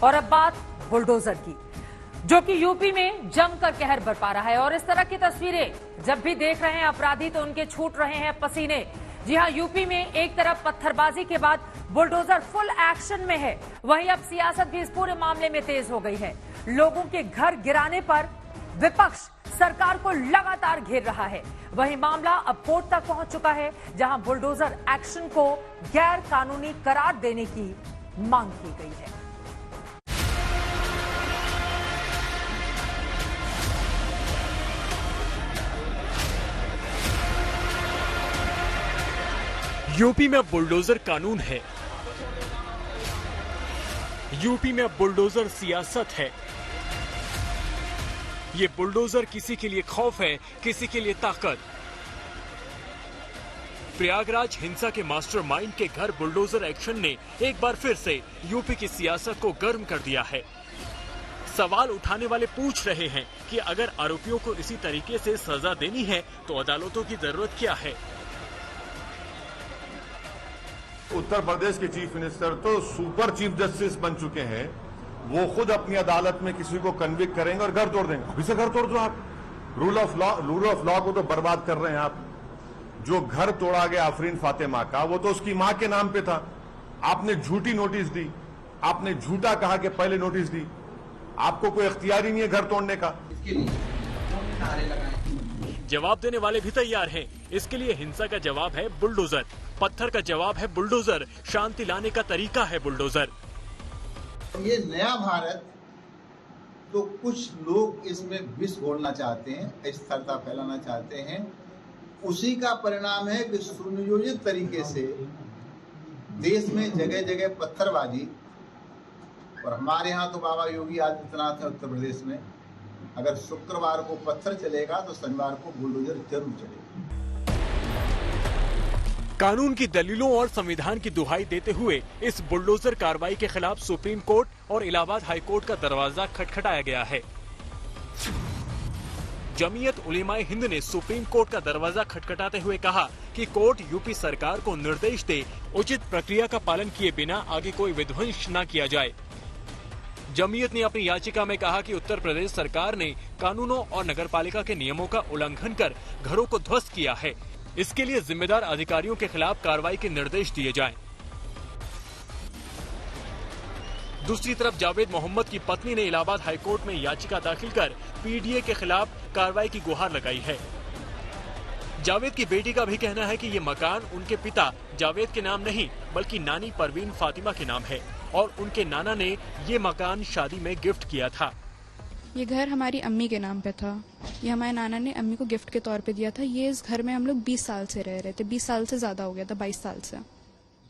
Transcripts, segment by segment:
और अब बात बुलडोजर की, जो कि यूपी में जमकर कहर बरपा रहा है। और इस तरह की तस्वीरें जब भी देख रहे हैं अपराधी तो उनके छूट रहे हैं पसीने। जी हां, यूपी में एक तरफ पत्थरबाजी के बाद बुलडोजर फुल एक्शन में है, वहीं अब सियासत भी इस पूरे मामले में तेज हो गई है। लोगों के घर गिराने पर विपक्ष सरकार को लगातार घेर रहा है। वहीं मामला अब कोर्ट तक पहुंच चुका है, जहां बुलडोजर एक्शन को गैर कानूनी करार देने की मांग की गई है। यूपी में बुलडोजर कानून है। यूपी में बुलडोजर सियासत है। ये बुलडोजर किसी के लिए खौफ है, किसी के लिए ताकत। प्रयागराज हिंसा के मास्टरमाइंड के घर बुलडोजर एक्शन ने एक बार फिर से यूपी की सियासत को गर्म कर दिया है। सवाल उठाने वाले पूछ रहे हैं कि अगर आरोपियों को इसी तरीके से सजा देनी है तो अदालतों की जरूरत क्या है। उत्तर प्रदेश के चीफ मिनिस्टर तो सुपर चीफ जस्टिस बन चुके हैं। वो खुद अपनी अदालत में किसी को कन्विक्ट करेंगे और घर तोड़ देंगे। अभी से घर तोड़ दो आप। रूल ऑफ लॉ को तो बर्बाद कर रहे हैं आप। जो घर तोड़ा गया आफरीन फातिमा का, वो तो उसकी मां के नाम पे था। आपने झूठी नोटिस दी, आपने झूठा कहा कि पहले नोटिस दी। आपको कोई इख्तियार ही नहीं है घर तोड़ने का। जवाब देने वाले भी तैयार हैं। इसके लिए हिंसा का जवाब है बुलडोजर, पत्थर का जवाब है बुलडोजर, शांति लाने का तरीका है बुलडोजर। ये नया भारत, तो कुछ लोग इसमें विष घोलना चाहते हैं, अस्थिरता फैलाना चाहते हैं। उसी का परिणाम है कि सुनियोजित तरीके से देश में जगह जगह पत्थरबाजी। और हमारे यहाँ तो बाबा योगी आदित्यनाथ है उत्तर प्रदेश में, अगर शुक्रवार को पत्थर चलेगा तो शनिवार को बुलडोजर जरूर चलेगा। कानून की दलीलों और संविधान की दुहाई देते हुए इस बुलडोजर कार्रवाई के खिलाफ सुप्रीम कोर्ट और इलाहाबाद हाई कोर्ट का दरवाजा खटखटाया गया है। जमीयत उलेमाए हिंद ने सुप्रीम कोर्ट का दरवाजा खटखटाते हुए कहा कि कोर्ट यूपी सरकार को निर्देश दे उचित प्रक्रिया का पालन किए बिना आगे कोई विध्वंस न किया जाए। जमीयत ने अपनी याचिका में कहा कि उत्तर प्रदेश सरकार ने कानूनों और नगरपालिका के नियमों का उल्लंघन कर घरों को ध्वस्त किया है। इसके लिए जिम्मेदार अधिकारियों के खिलाफ कार्रवाई के निर्देश दिए जाएं। दूसरी तरफ जावेद मोहम्मद की पत्नी ने इलाहाबाद हाईकोर्ट में याचिका दाखिल कर पीडीए के खिलाफ कार्रवाई की गुहार लगाई है। जावेद की बेटी का भी कहना है कि ये मकान उनके पिता जावेद के नाम नहीं बल्कि नानी परवीन फातिमा के नाम है और उनके नाना ने ये मकान शादी में गिफ्ट किया था। ये घर हमारी अम्मी के नाम पे था। ये हमारे नाना ने अम्मी को गिफ्ट के तौर पे दिया था। ये इस घर में हम लोग 20 साल से रह रहे थे। 20 साल से ज्यादा हो गया था, 22 साल से।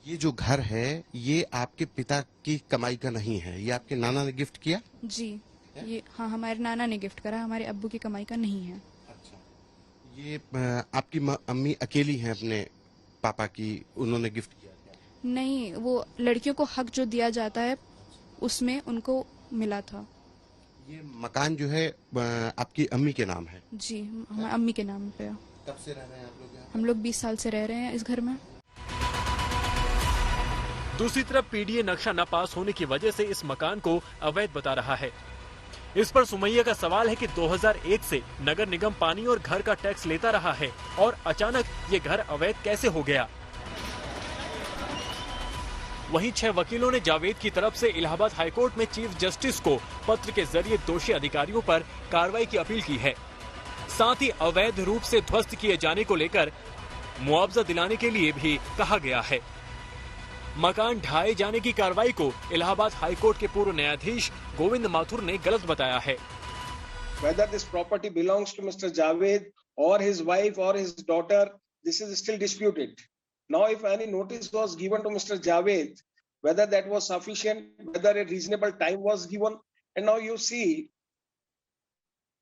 ये जो घर है ये आपके पिता की कमाई का नहीं है, ये आपके नाना ने गिफ्ट किया? जी, ये हाँ हमारे नाना ने गिफ्ट करा, हमारे अब्बू की कमाई का नहीं है। अच्छा, ये आपकी अम्मी अकेली हैं अपने पापा की, उन्होंने गिफ्ट किया? नहीं, वो लड़कियों को हक जो दिया जाता है उसमें उनको मिला था। ये मकान जो है आपकी अम्मी के नाम है? जी, हमारी अम्मी के नाम पे। कब से रह रहे हैं आप लोग यहाँ? हम लोग 20 साल से रह रहे हैं इस घर में। दूसरी तरफ पीडीए नक्शा न पास होने की वजह से इस मकान को अवैध बता रहा है। इस पर सुमैया का सवाल है कि 2001 से नगर निगम पानी और घर का टैक्स लेता रहा है और अचानक ये घर अवैध कैसे हो गया। वहीं 6 वकीलों ने जावेद की तरफ से इलाहाबाद हाईकोर्ट में चीफ जस्टिस को पत्र के जरिए दोषी अधिकारियों पर कार्रवाई की अपील की है। साथ ही अवैध रूप से ध्वस्त किए जाने को लेकर मुआवजा दिलाने के लिए भी कहा गया है। मकान ढाए जाने की कार्रवाई को इलाहाबाद हाईकोर्ट के पूर्व न्यायाधीश गोविंद माथुर ने गलत बताया है। Whether this property belongs to Mr. Javed or his wife or his daughter, this is still disputed. Now, if any notice was given to Mr. Javed, whether that was sufficient, whether a reasonable time was given, and now you see,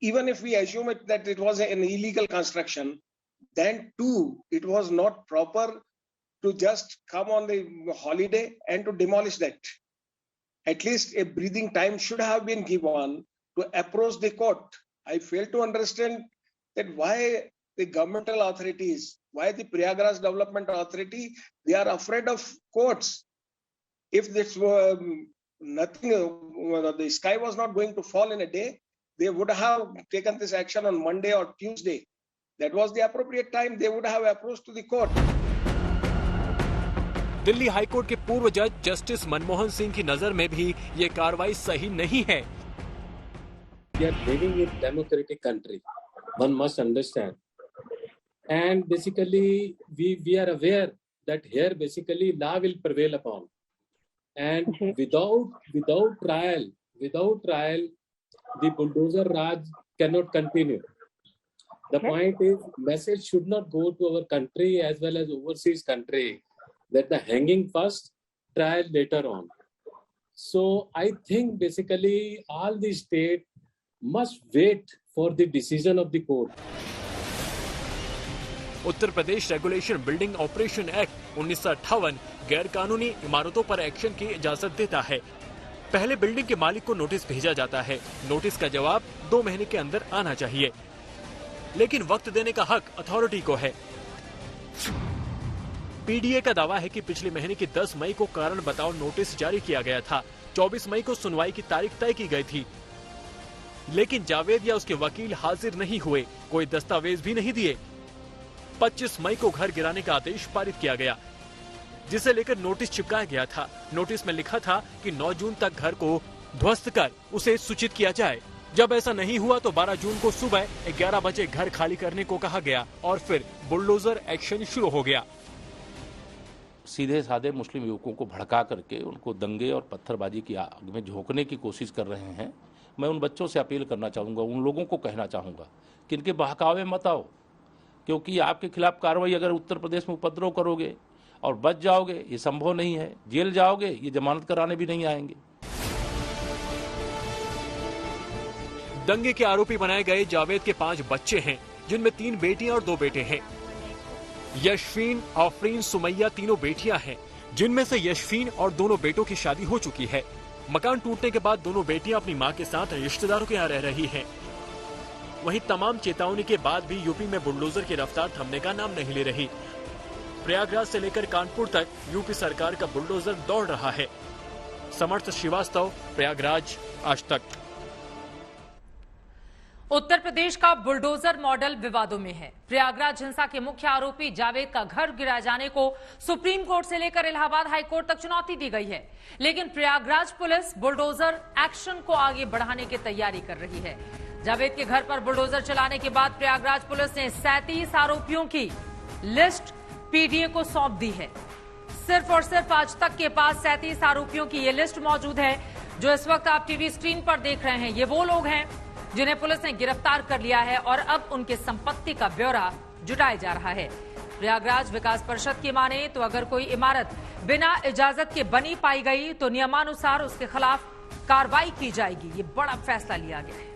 even if we assume that it was an illegal construction, then too it was not proper to just come on the holiday and to demolish that. At least a breathing time should have been given to approach the court. I fail to understand that why the governmental authorities, why the Prayagraj Development Authority, they are afraid of courts. If this nothing, the sky was not going to fall in a day, they would have taken this action on Monday or Tuesday. That was the appropriate time. They would have approached to the court. Delhi high court के पूर्व जज justice Manmohan Singh की नजर में भी ये कार्रवाई सही नहीं है। We are living in democratic country. One must understand. And basically, we are aware that here basically law will prevail upon. And without trial, the bulldozer Raj cannot continue. The point is, message should not go to our country as well as overseas country that the hanging first, trial later on. So I think basically all the state must wait for the decision of the court. Uttar Pradesh regulation building operation act 1958 गैर कानूनी इमारतों पर action की इजाजत देता है। पहले building के मालिक को नोटिस भेजा जाता है। नोटिस का जवाब 2 महीने के अंदर आना चाहिए, लेकिन वक्त देने का हक अथॉरिटी को है। पीडीए का दावा है कि पिछले महीने की 10 मई को कारण बताओ नोटिस जारी किया गया था। 24 मई को सुनवाई की तारीख तय की गई थी, लेकिन जावेद या उसके वकील हाजिर नहीं हुए, कोई दस्तावेज भी नहीं दिए। 25 मई को घर गिराने का आदेश पारित किया गया, जिसे लेकर नोटिस चिपकाया गया था। नोटिस में लिखा था कि 9 जून तक घर को ध्वस्त कर उसे सूचित किया जाए। जब ऐसा नहीं हुआ तो 12 जून को सुबह 11 बजे घर खाली करने को कहा गया और फिर बुलडोजर एक्शन शुरू हो गया। सीधे साधे मुस्लिम युवकों को भड़का करके उनको दंगे और पत्थरबाजी की आग में झोंकने की कोशिश कर रहे हैं। मैं उन बच्चों से अपील करना चाहूँगा, उन लोगों को कहना चाहूँगा कि इनके बहकावे मत आओ, क्योंकि आपके खिलाफ कार्रवाई अगर उत्तर प्रदेश में उपद्रव करोगे और बच जाओगे, ये संभव नहीं है। जेल जाओगे, ये जमानत कराने भी नहीं आएंगे। दंगे के आरोपी बनाए गए जावेद के 5 बच्चे हैं, जिनमें 3 बेटियां और 2 बेटे हैं। यशफीन, आफरीन, सुमैया तीनों बेटियां हैं, जिनमें से यशफीन और दोनों बेटों की शादी हो चुकी है। मकान टूटने के बाद दोनों बेटियां अपनी मां के साथ रिश्तेदारों के यहाँ रह रही हैं। वहीं तमाम चेतावनी के बाद भी यूपी में बुलडोजर की रफ्तार थमने का नाम नहीं ले रही। प्रयागराज से लेकर कानपुर तक यूपी सरकार का बुलडोजर दौड़ रहा है। समर्थ श्रीवास्तव, प्रयागराज, आज तक। उत्तर प्रदेश का बुलडोजर मॉडल विवादों में है। प्रयागराज हिंसा के मुख्य आरोपी जावेद का घर गिराए जाने को सुप्रीम कोर्ट से लेकर इलाहाबाद हाई कोर्ट तक चुनौती दी गई है, लेकिन प्रयागराज पुलिस बुलडोजर एक्शन को आगे बढ़ाने की तैयारी कर रही है। जावेद के घर पर बुलडोजर चलाने के बाद प्रयागराज पुलिस ने 37 आरोपियों की लिस्ट पीडीए को सौंप दी है। सिर्फ और सिर्फ आज तक के पास 37 आरोपियों की ये लिस्ट मौजूद है। जो इस वक्त आप टीवी स्क्रीन पर देख रहे हैं, ये वो लोग हैं जिन्हें पुलिस ने गिरफ्तार कर लिया है और अब उनके संपत्ति का ब्यौरा जुटाया जा रहा है। प्रयागराज विकास परिषद की माने तो अगर कोई इमारत बिना इजाजत के बनी पाई गई तो नियमानुसार उसके खिलाफ कार्रवाई की जाएगी। ये बड़ा फैसला लिया गया है।